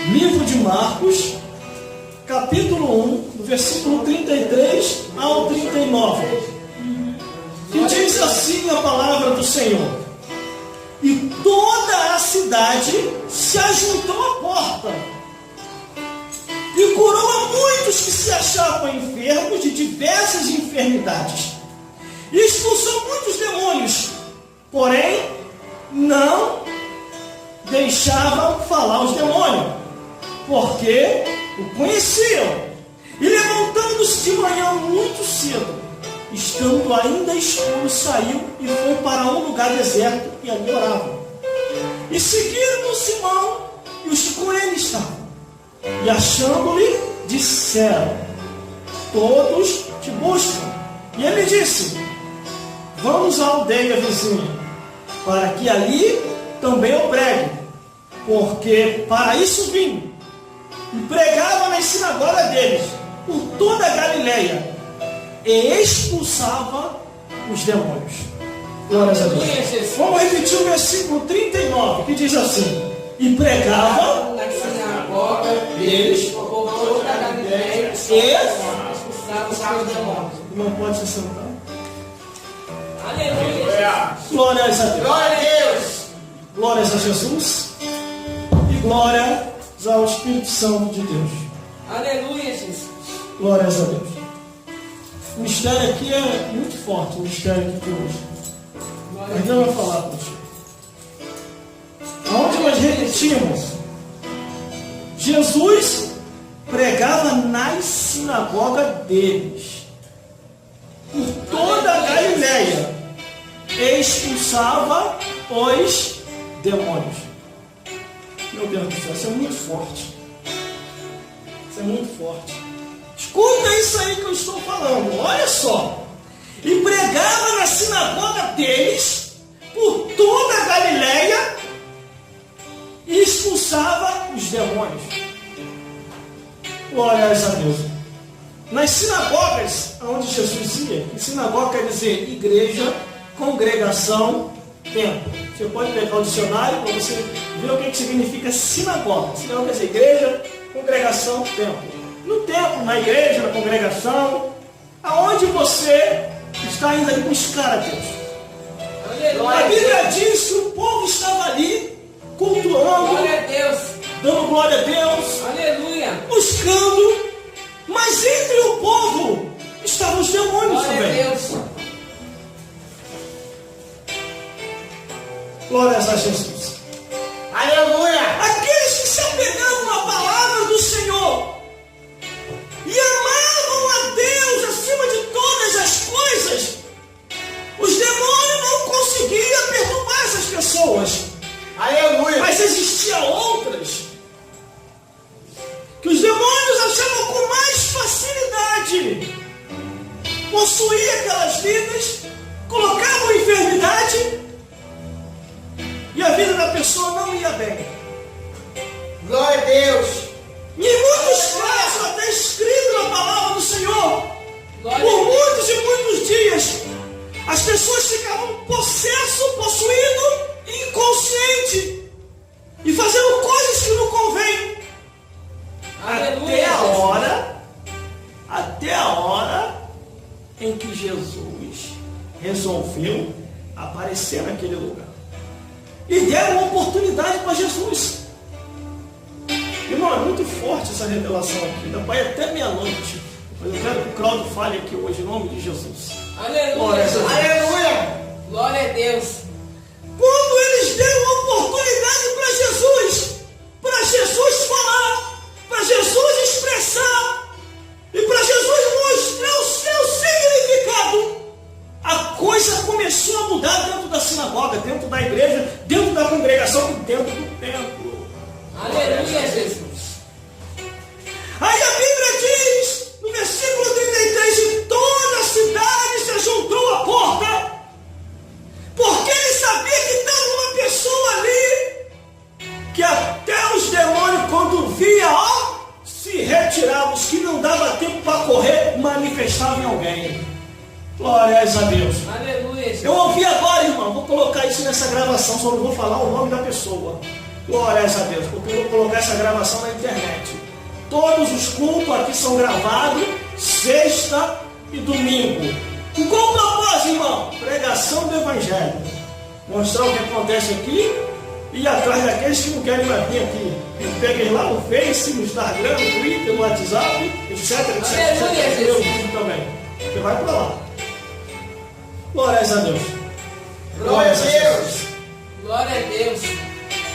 Livro de Marcos, capítulo 1, do versículo 33 ao 39. Que diz assim a palavra do Senhor: E toda a cidade se ajuntou à porta, e curou a muitos que se achavam enfermos de diversas enfermidades, e expulsou muitos demônios, porém não deixavam falar os demônios, porque o conheciam. E levantando-se de manhã muito cedo, estando ainda escuro, saiu e foi para um lugar deserto, e ali orava. E seguiram Simão e os que com ele estavam, e achando-lhe, disseram: Todos te buscam. E ele disse: Vamos à aldeia vizinha, para que ali também eu pregue, porque para isso vim. E pregava nas sinagogas deles por toda a Galileia, e expulsava os demônios. Glórias a Deus. Vamos repetir o versículo 39, que diz assim: E pregava na sinagoga deles por toda a Galileia, expulsava os demônios. Não pode se sentar. Aleluia. Glórias a Deus. Glória a Deus. Glórias a Jesus e glórias ao Espírito Santo de Deus. Aleluia, Jesus. Glórias a Deus. O mistério aqui é muito forte, o mistério aqui de hoje. Mas não vai falar contigo. Aonde nós repetimos, Jesus pregava nas sinagogas deles, por toda a Galileia, e expulsava os demônios. Meu Deus do céu, isso é muito forte. Isso é muito forte. Escuta isso aí que eu estou falando, olha só. E pregava na sinagoga deles, por toda a Galileia, e expulsava os demônios. Glórias a Deus. Nas sinagogas onde Jesus ia, e sinagoga quer dizer igreja, congregação, templo. Você pode pegar o dicionário para você ver o que significa sinagoga. Sinagoga quer dizer igreja, congregação, templo. No templo, na igreja, na congregação, aonde você está indo ali buscar a Deus. Aleluia. A Bíblia diz que o povo estava ali cultuando, Glória a Deus. dando glória a Deus, Aleluia. buscando, mas entre o povo estavam os demônios Glória a também. Deus. Glórias a Jesus. Aleluia. Aqueles que se apegavam à palavra do Senhor e amavam a Deus acima de todas as coisas, os demônios não conseguiam perturbar essas pessoas. Aleluia. Mas existiam outras que os demônios achavam com mais facilidade, possuíam aquelas vidas, colocavam enfermidade e a vida da pessoa não ia bem. Glória a Deus. E em muitos casos, até escrito na palavra do Senhor, Glória por a Deus. muitos e muitos dias, as pessoas ficavam possuído, inconsciente, e fazendo coisas que não convêm. Aleluia. Até a hora em que Jesus resolveu aparecer naquele lugar. E deram uma oportunidade para Jesus. Irmão, é muito forte essa revelação aqui. Ainda vai até meia-noite. Mas eu quero que o Claudio fale aqui hoje, em nome de Jesus. Aleluia. Glória a Deus. Aleluia. Glória a Deus. Quando eles deram a oportunidade para Jesus falar, para Jesus expressar e para Jesus mostrar o seu significado, a coisa começou a mudar dentro da sinagoga, dentro da igreja, dentro da congregação e dentro do templo. Aleluia, Jesus. Aí a Bíblia diz, no versículo 33, e toda a cidade se juntou à porta, porque ele sabia que estava uma pessoa ali, que até os demônios, quando via, se retiravam. Os que não dava tempo para correr, manifestavam em alguém. Glórias a Deus. Aleluia, Jesus. Eu ouvi agora, irmão, vou colocar isso nessa gravação, só não vou falar o nome da pessoa. Glória a Deus, porque eu vou colocar essa gravação na internet. Todos os cultos aqui são gravados sexta e domingo. Com qual propósito, irmão? Pregação do Evangelho. Mostrar o que acontece aqui e ir atrás daqueles que não querem mais vir aqui. E peguem lá no Face, no Instagram, no Twitter, no WhatsApp, etc. Meu vídeo também. Você vai para lá. Glória a Deus. Glória a Deus. Glória a Deus.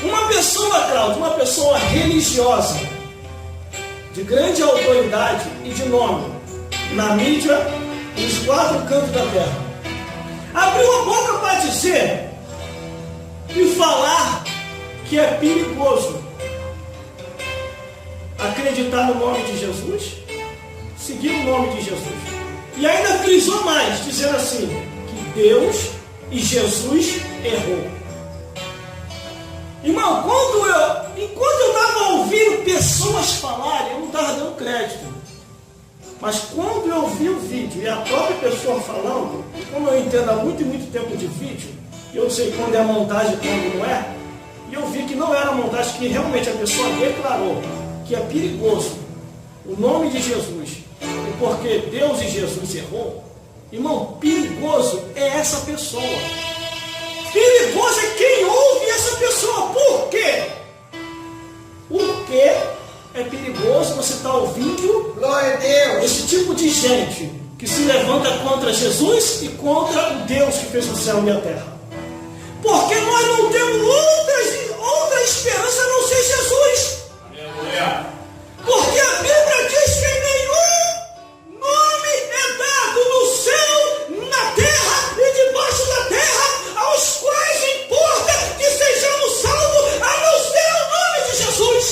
Uma pessoa, Cláudio, uma pessoa religiosa, de grande autoridade e de nome, na mídia, nos 4 cantos da terra, abriu a boca para dizer e falar que é perigoso acreditar no nome de Jesus, seguir o nome de Jesus. E ainda frisou mais, dizendo assim, que Deus e Jesus errou. Irmão, enquanto eu estava ouvindo pessoas falarem, eu não estava dando crédito. Mas quando eu vi o vídeo e a própria pessoa falando, como eu entendo há muito tempo de vídeo, eu sei quando é montagem e quando não é, e eu vi que não era montagem, que realmente a pessoa declarou que é perigoso o nome de Jesus, e porque Deus e Jesus errou, irmão, perigoso é essa pessoa. Perigoso é quem ouve essa pessoa. Por quê? Porque é perigoso você estar ouvindo Glória a Deus. esse tipo de gente que se levanta contra Jesus e contra o Deus que fez o céu e a terra. Porque nós não temos outra esperança a não ser Jesus. Aleluia. Porque a Bíblia diz que nenhum nome é dado no céu, na terra e debaixo da terra, aos quais importa que sejamos salvos, a não ser o nome de Jesus.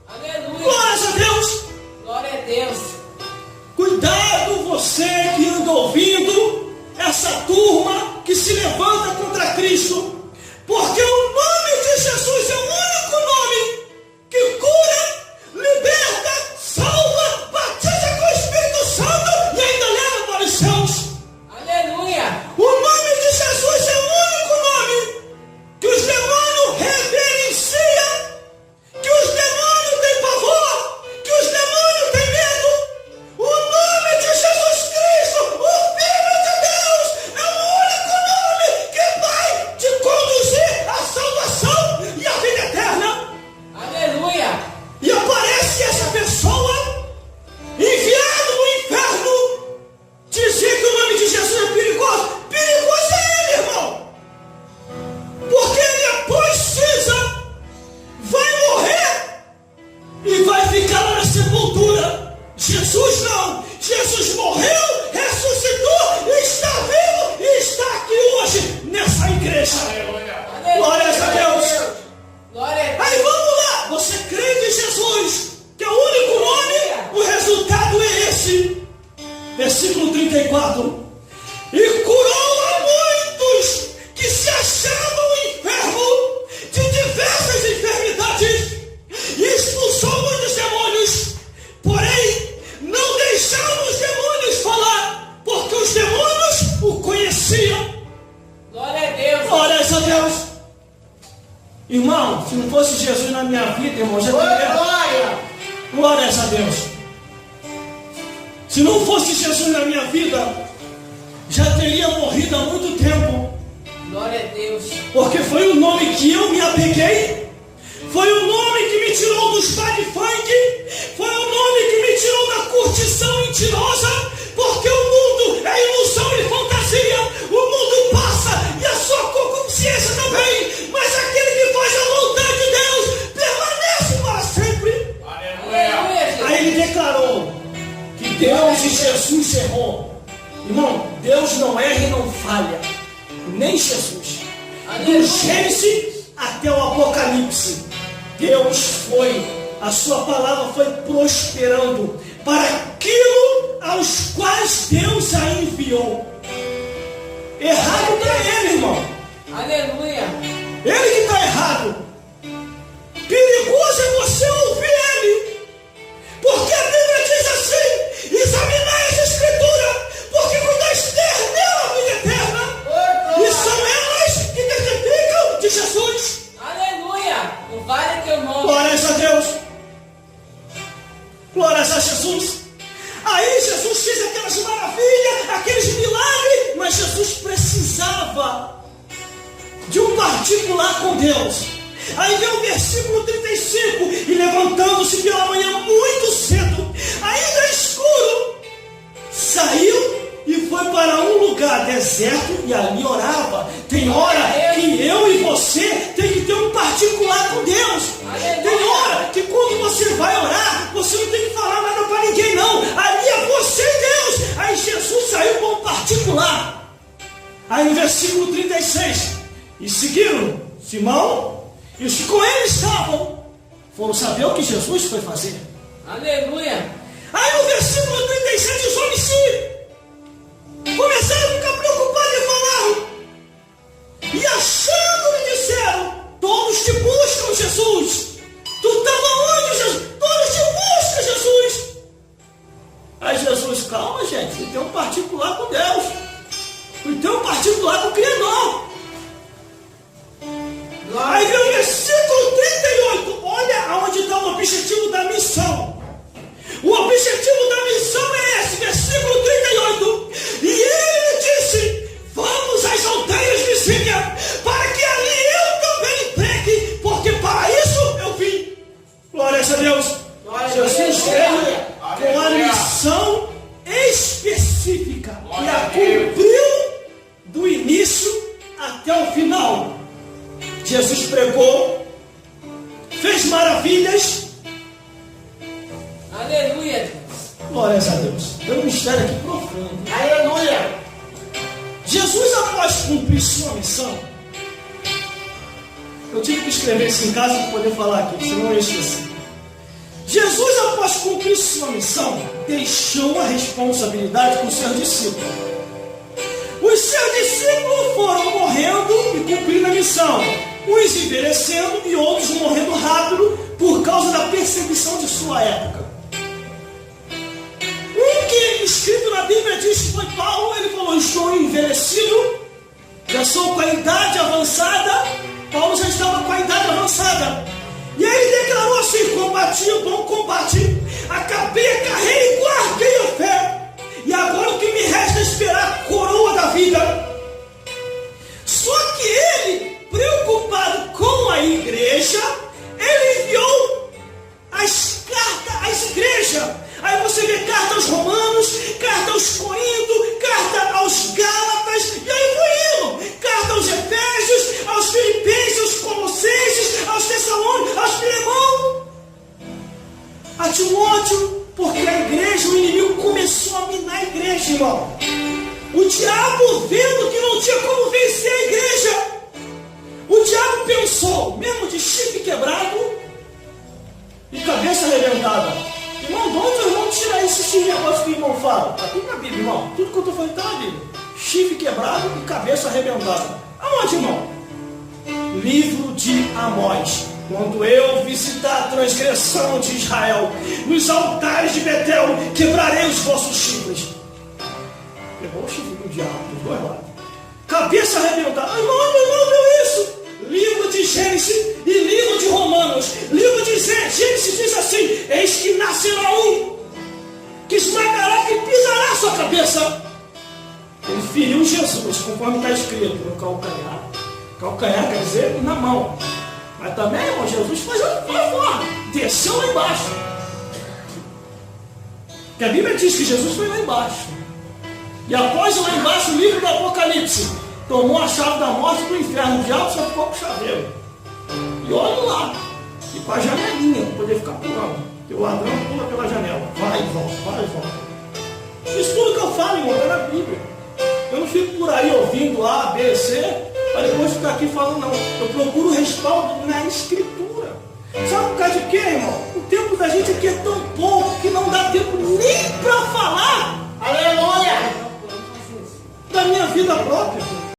Aleluia. Glória a Deus. Glória a Deus. Cuidado você que anda ouvindo essa turma que se levanta contra Cristo, porque o nome de Jesus é o único nome que cura, liberta, salva, batiza com o Espírito Santo e ainda leva para os céus. Aleluia. O nome de Jesus é o único nome que os demônios reverenciam, que os demônios têm pavor, que os demônios têm medo. O nome de Jesus Cristo, o Filho de Deus, é o único nome que vai te conduzir à salvação e à vida eterna. Aleluia. E aparece essa pessoa enviada no inferno dizer que o nome de Jesus é perigoso. Perigoso é ele, irmão. Porque ele após cinza vai morrer e vai ficar lá na sepultura. Jesus não. Jesus morreu, ressuscitou, está vivo e está aqui hoje nessa igreja. Aleluia. Glória a Deus. Glória a Deus. Aí vamos lá, você crê em Jesus, que é o único nome, o resultado é esse. Versículo 34. E curou a muitos que se achavam enfermos de diversas enfermidades, e expulsou muitos demônios. Porém, não deixaram os demônios falar, porque os demônios o conheciam. Glória a Deus. Glória a Deus. Irmão, se não fosse Jesus na minha vida, irmão, já teria. Glória. Glória a Deus. Se não fosse Jesus na minha vida, já teria morrido há muito tempo. Glória a Deus. Porque foi o nome que eu me apeguei. Foi o nome que me tirou dos baile funk. Foi o nome que me tirou da curtição mentirosa. Porque o mundo é ilusão e fantasia. O mundo passa e a sua consciência também. Mas aquele que faz a vontade de Deus permanece para sempre. Aleluia. Aleluia. Aí ele declarou que Deus e Jesus errou. Irmão, Deus não erra e não falha. Nem Jesus. Do Gênesis até o Apocalipse, Deus a sua palavra foi prosperando para aquilo aos quais Deus a enviou. Errado não é ele, irmão. Aleluia. Ele que está errado. Perigoso é você ouvir ele. Porque a Bíblia diz assim: examinai as Escrituras, porque cuidais ter nela a vida eterna. E são elas que testificam de Jesus. Aleluia. O vale Glórias a Jesus. Aí Jesus fez aquelas maravilhas, aqueles milagres, mas Jesus precisava de um particular com Deus. Aí vem o versículo 35, e levantando-se pela manhã muito cedo, ainda escuro, saiu e foi para um lugar deserto e ali orava. Tem hora que eu e você tem que ter um particular com Deus. Tem hora que quando você vai orar, você não tem que falar nada para ninguém não. Ali é você e Deus. Aí Jesus saiu com um particular. Aí no versículo 36, e seguiram Simão e os que com ele estavam, foram saber o que Jesus foi fazer. Aleluia. Aí no versículo 37 os homens começaram a ficar preocupados e falaram, e achando-lhe disseram, todos te buscam, Jesus. Tu estava onde, Jesus? Todos te buscam, Jesus. Aí Jesus, calma, gente, tem um particular com Deus, tem um particular com o Criador. Aí vem o versículo 38, olha aonde está o objetivo da missão. O objetivo da missão é esse, versículo 38. E ele disse, vamos às aldeias vizinhas, para que ali eu também pregue, porque para isso eu vim. Glórias a Deus. Jesus veio com a missão específica e a cumpriu do início até o final. Jesus pregou, fez maravilhas. Aleluia. Glórias a Deus. Tem um mistério aqui profundo. Aleluia. Jesus, após cumprir sua missão, eu tive que escrever isso em casa para poder falar aqui, senão eu ia esquecer. Jesus, após cumprir sua missão, deixou a responsabilidade com os seus discípulos. Os seus discípulos foram morrendo e cumprindo a missão, uns envelhecendo e outros morrendo rápido por causa da perseguição de sua época. Um que escrito na Bíblia diz que foi Paulo, ele falou, estou envelhecido, já sou com a idade avançada. Paulo já estava com a idade avançada. E aí ele declarou assim, combati o bom combate, acabei a carreira e guardei a fé. E agora o que me resta é esperar a coroa da vida. Só que ele, preocupado com a igreja, ele enviou as cartas às igrejas. Aí você vê carta aos Romanos, carta aos Coríntios, carta aos Gálatas, e aí foi indo. Carta aos Efésios, aos Filipenses, aos Colossenses, aos Tessalônicos, aos Filemão, a Timóteo, porque a igreja, o inimigo começou a minar a igreja, irmão. O diabo, vendo que não tinha como vencer a igreja, o diabo pensou, mesmo de chifre quebrado e cabeça arrebentada. Irmão, de onde o irmão tira esse negócio que o irmão fala? Está tudo na Bíblia, irmão. Tudo que eu estou falando está na Bíblia. Chifre quebrado e cabeça arrebentada. Aonde, irmão? Livro de Amós. Quando eu visitar a transgressão de Israel, nos altares de Betel, quebrarei os vossos chifres. Pegou o chifre do diabo, dos dois lados. Cabeça arrebentada. Irmão deu isso. Livro de Gênesis e livro de Romanos. Livro de Gênesis diz assim, eis que nascerá um, que esmagará, que pisará a sua cabeça. Ele feriu Jesus, conforme está escrito, no calcanhar. Calcanhar quer dizer na mão. Mas também, irmão, Jesus foi fora, desceu lá embaixo. Porque a Bíblia diz que Jesus foi lá embaixo. E após lá embaixo, o livro do Apocalipse tomou a chave da morte do inferno. O diabo só ficou com o chaveiro. E olha lá. E com a janelinha, para poder ficar pulando. Porque o ladrão pula pela janela. Vai e volta, vai e volta. Isso tudo que eu falo, irmão, é na Bíblia. Eu não fico por aí ouvindo A, B, C, para depois ficar aqui falando, não. Eu procuro respaldo na Escritura. Sabe por causa de quê, irmão? O tempo da gente aqui é tão pouco que não dá tempo nem para falar. Aleluia. Da minha vida própria.